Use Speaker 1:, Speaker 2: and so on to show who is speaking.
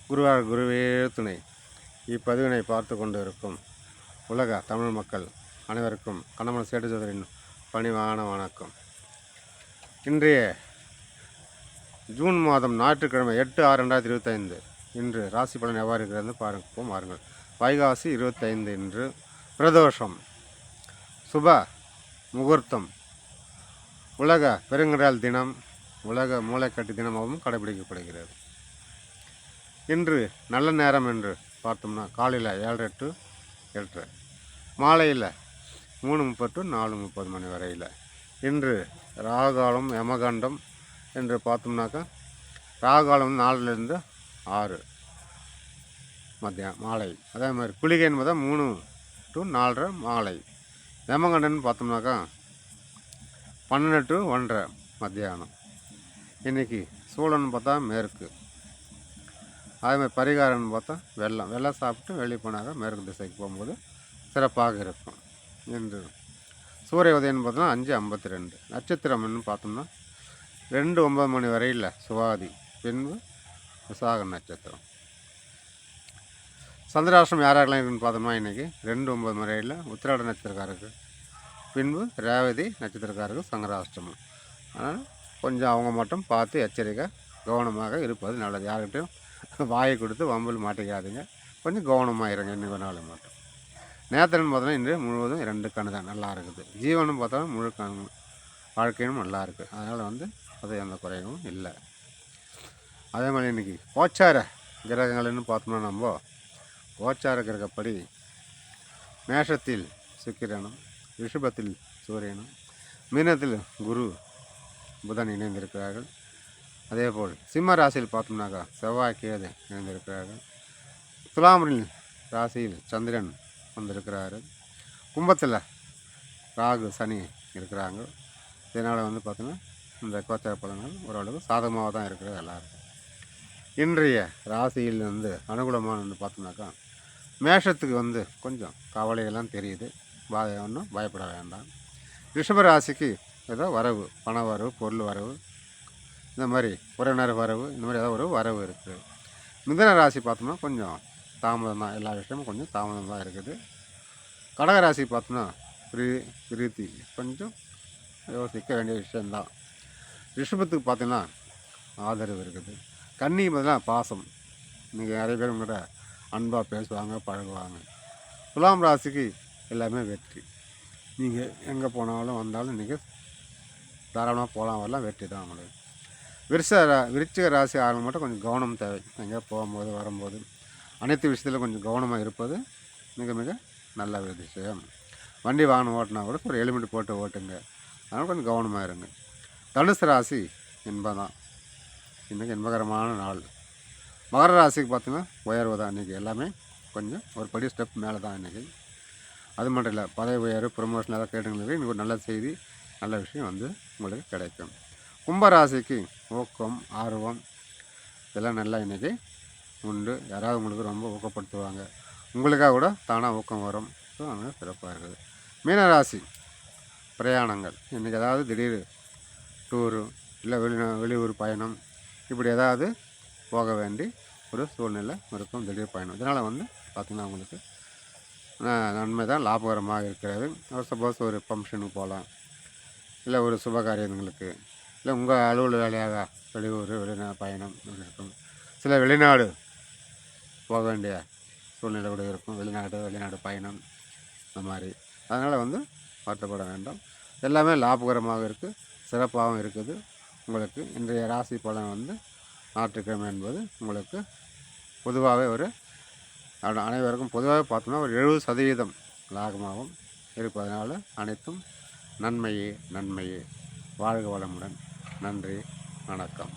Speaker 1: குருவார் குருவே துணை. இப்பதிவினை பார்த்து கொண்டு இருக்கும் உலக தமிழ் மக்கள் அனைவருக்கும் கண்ணமன் சேட்டு சோதரின் பணிவான வணக்கம். இன்றைய ஜூன் மாதம் ஞாயிற்றுக்கிழமை 8/6/2025 இன்று ராசி பலன் எவ்வாறு இருக்கிறது பார்ப்போம் வாருங்கள். வைகாசி 25 இன்று பிரதோஷம், சுப முகூர்த்தம், உலக பெருங்கடல் தினம், உலக மூளைக்கட்டு தினமாகவும் கடைபிடிக்கப்படுகிறது. இன்று நல்ல நேரம் என்று பார்த்தோம்னா காலையில் 7:30 to 8:30, மாலையில் 3:30 to 4:30 மணி வரையில். இன்று ராகுகாலம் யமகண்டம் என்று பார்த்தோம்னாக்கா ராகுகாலம் 4லேருந்து 6 மதியம் மாலை. அதே மாதிரி குளிகை என்பதை 3 to 4:30 மாலை. யமகண்டன்னு பார்த்தோம்னாக்கா 12 to 1:30 மத்தியானம். இன்றைக்கி சூழன்னு பார்த்தா மேற்கு. அதேமாதிரி பரிகாரம்னு பார்த்தா வெள்ளம் சாப்பிட்டு வெளியே போனாக்க மேற்கு திசைக்கு போகும்போது சிறப்பாக இருக்கும். இன்று சூரிய உதயம்னு பார்த்தோம்னா 5:52. நட்சத்திரம்னு பார்த்தோம்னா 2:09 மணி வரையில் சுவாதி, பின்பு விசாக நட்சத்திரம். சந்திராஷ்டிரம் யாரெல்லாம் இருக்குன்னு பார்த்தோம்னா இன்றைக்கி 2:09 வரையில் உத்திராட நட்சத்திரக்காரருக்கு, பின்பு ரேவதி நட்சத்திரக்காரருக்கு சங்கராஷ்டிரமம். அதனால் கொஞ்சம் அவங்க மட்டும் பார்த்து எச்சரிக்கை கவனமாக இருப்பது நல்லது. யார்கிட்டையும் வாயை கொடுத்து வம்பில் மாட்டிக்காதீங்க. கொஞ்சம் கவனமாக இருங்க. இன்னும் ஒரு நாள் மட்டும். நேத்திரன் பார்த்தோன்னா இன்று முழுவதும் 2 கணு தான் நல்லா இருக்குது. ஜீவனும் பார்த்தா முழு கணு வாழ்க்கையும் நல்லா இருக்குது. அதனால் அது எந்த குறையும் இல்லை. அதே மாதிரி இன்றைக்கி கோச்சார கிரகங்கள்னு பார்த்தோம்னா நம்ம கோச்சார கிரகப்படி மேஷத்தில் சுக்கிரனும், ரிஷபத்தில் சூரியனும், மீனத்தில் குரு புதன் இணைந்திருக்கிறார்கள். அதேபோல் சிம்ம ராசியில் பார்த்தோம்னாக்கா செவ்வாய் கேது இணைந்திருக்கிறார்கள். துலாம் ராசியில் சந்திரன் வந்திருக்கிறாரு. கும்பத்தில் ராகு சனி இருக்கிறாங்க. இதனால் பார்த்தோன்னா இந்த கோச்சார பலன்கள் ஓரளவு சாதகமாக தான் இருக்கிறது எல்லாருக்கும். இன்றைய ராசியில் அனுகூலமான பார்த்தோம்னாக்கா மேஷத்துக்கு கொஞ்சம் கவலையெல்லாம் தெரியுது. ஒன்றும் பயப்பட வேண்டாம். ரிஷப ராசிக்கு ஏதோ வரவு, பண வரவு, பொருள் வரவு, இந்த மாதிரி உறவினர் வரவு, இந்த மாதிரி ஏதாவது ஒரு வரவு இருக்குது. மிதுன ராசி பார்த்தோம்னா கொஞ்சம் தாமதம் தான். எல்லா விஷயமும் கொஞ்சம் தாமதம் தான் இருக்குது. கடக ராசி பார்த்தோம்னா பிரீத்தி கொஞ்சம் யோசிக்க வேண்டிய விஷயந்தான். ரிஷபத்துக்கு பார்த்தீங்கன்னா ஆதரவு இருக்குது. கன்னி பதிலாக பாசம், நீங்கள் நிறைய பேர் உங்கள்கிட்ட அன்பாக பேசுவாங்க, பழகுவாங்க. துலாம் ராசிக்கு எல்லாமே வெற்றி. நீங்கள் எங்கே போனாலும் வந்தாலும் நீங்கள் தாராளமாக போகலாம், வரலாம், வெற்றி தான் உங்களுக்கு. விருச்சிக ராசி ஆளுங்க மட்டும் கொஞ்சம் கவனம் தேவை. எங்கே போகும்போது வரும்போது அனைத்து விஷயத்திலும் கொஞ்சம் கவனமாக இருப்பது மிக மிக நல்ல ஒரு விஷயம். வண்டி வாகனம் ஓட்டினா கூட ஒரு ஹெல்மெட் போட்டு ஓட்டுங்க. அதனால் கொஞ்சம் கவனமாக இருங்க. தனுசு ராசி இன்பதான். இன்றைக்கி இன்பகரமான நாள். மகர ராசிக்கு பார்த்தீங்கன்னா உயர்வு தான். இன்றைக்கி எல்லாமே கொஞ்சம் ஒரு படி ஸ்டெப் மேலே தான் இன்றைக்கி. அது மட்டும் இல்லை, பதவி உயர்வு, ப்ரொமோஷன் எல்லாம் கேட்டுங்களுக்கு இன்றைக்கி ஒரு நல்ல செய்தி, நல்ல விஷயம் உங்களுக்கு கிடைக்கும். கும்பராசிக்கு ஊக்கம், ஆர்வம் இதெல்லாம் நல்லா இன்றைக்கி உண்டு. யாராவது உங்களுக்கு ரொம்ப ஊக்கப்படுத்துவாங்க, உங்களுக்காக கூட தானாக ஊக்கம் வரும். ஸோ அங்கே சிறப்பாக இருக்குது. மீனராசி பிரயாணங்கள் இன்றைக்கி ஏதாவது திடீர் டூரு இல்லை வெளியூர் பயணம் இப்படி ஏதாவது போக வேண்டி ஒரு சூழ்நிலை இருக்கும், திடீர் பயணம். இதனால் பார்த்திங்கன்னா உங்களுக்கு நன்மை தான், லாபகரமாக இருக்கிறது. சப்போஸ் ஒரு ஃபங்க்ஷனுக்கு போகலாம், இல்லை ஒரு சுபகாரியங்களுக்கு, இல்லை உங்கள் அலுவலக வேலையாக வெளியூர் பயணம் இருக்கும். சில வெளிநாடு போக வேண்டிய சூழ்நிலை கூட இருக்கும். வெளிநாடு பயணம் இந்த மாதிரி. அதனால் வருத்தப்பட வேண்டாம். எல்லாமே லாபகரமாக இருக்குது, சிறப்பாகவும் இருக்குது. உங்களுக்கு இன்றைய ராசி பலன் ஞாயிற்றுக்கிழமை என்பது உங்களுக்கு பொதுவாகவே அனைவருக்கும் பொதுவாக பார்த்தோம்னா ஒரு 70% லாபமாகவும் இருப்பதனால அனைத்தும் நன்மையே. வாழ்க வளமுடன். நன்றி, வணக்கம்.